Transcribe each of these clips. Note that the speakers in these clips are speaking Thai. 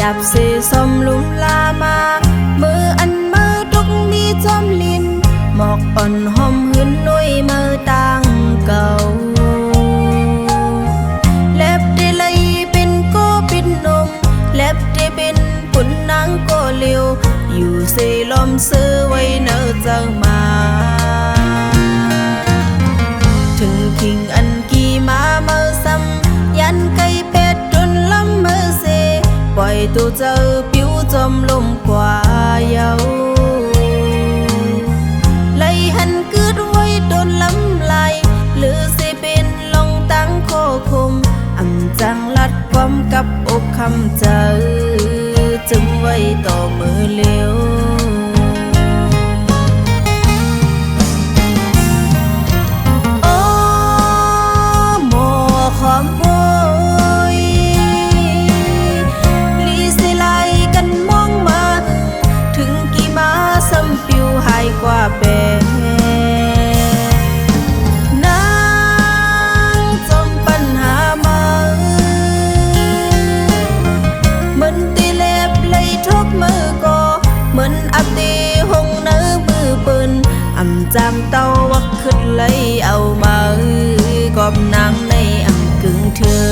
ยับเสสมลุมลามามืออันมือตุกมีจอมลินหมอกอ่อนหอมหืนนุยมือต่างเก่าเล็บได้เลยเป็นโกเป็นนมเล็บได้เป็นปุ่นนางโกเลียวอยู่เสลมซื้อไว้เนอเจอมาถึงคิงอันกี่มาเมื่อซ้ำยันไก่เป็ดดุนล้ำมือเสปล่อยตัวเจอผิวจมลมกว่าเยาไล่หันกึดไว้โดนล้ำลายหรือสิเป็นลงตั้งโคคมอ่ำจังลัดความกับอกคำเจอจึงไว้ต่อมือเลี้ยวความโวยลีสิไลกันมองมาถึงกี่มาซ้ำปิวหายกว่าแปนางจมปัญหามาเหมือนตีเล็บเลยทบมือก็เหมือนอับตีหงเนื้อมือปืนอ่ำจามเต้าวักขึ้นเลยเอามากอบนางในกึ่งเธอ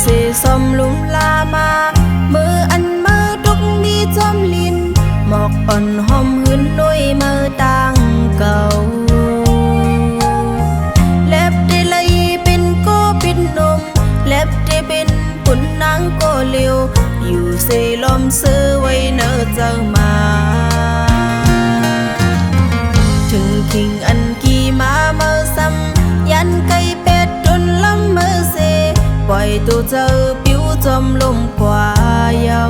เสสมลุมลามามืออันมือตุกมีจอมลินหมอกอ่อนหอมหืนนุยมือต่างเก่าเล็บได้เลยเป็นโกเป็นนมเล็บได้เป็นปุ่นนางโกเลียวอยู่เสลมซื้อไว้เนอเจอมาถึงคิงอันกี่มาเมื่อซ้ำยันไก่เป็ดดุนล้ำมือเสปล่อยตัวเจอผิวจมลมกว่าเยา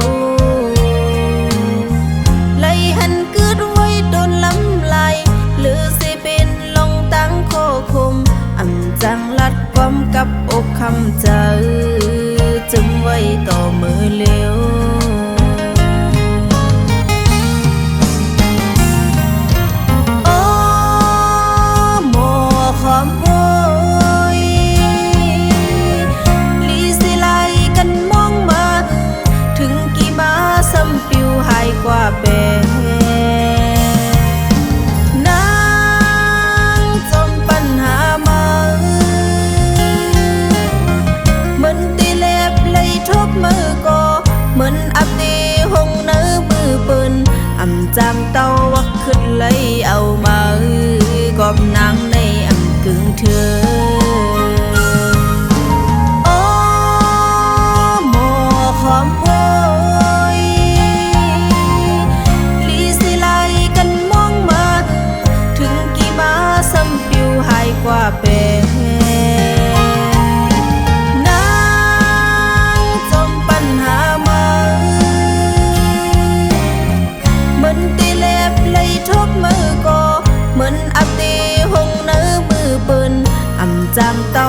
ไล่หันกึดไว้โดนล้ำลายหรือสิเป็นลงตั้งโคคมอ่ำจังลัดความกับอกคำเจอจึงไว้ต่อมือเลี้ยวความโวยลีสิไลกันมองมาถึงกี่มาซ้ำปิวหายกว่าแปนางจมปัญหามาเหมือนตีเล็บเลยทบมือก็เหมือนอับตีหงเนื้อมือปืนอ่ำจามเต้าวักขึ้นเลยเอามากอบนางในกึ่งเธอโอ้หมอความโวยลีสิไลกันมองมาถึงกี่มาซ้ำปิวหายกว่าแปนางจมปัญหามาเหมือนตีเล็บเลยทบมือก็เหมือนอับตีหงเนื้อมือปืนอ่ำจามเต้า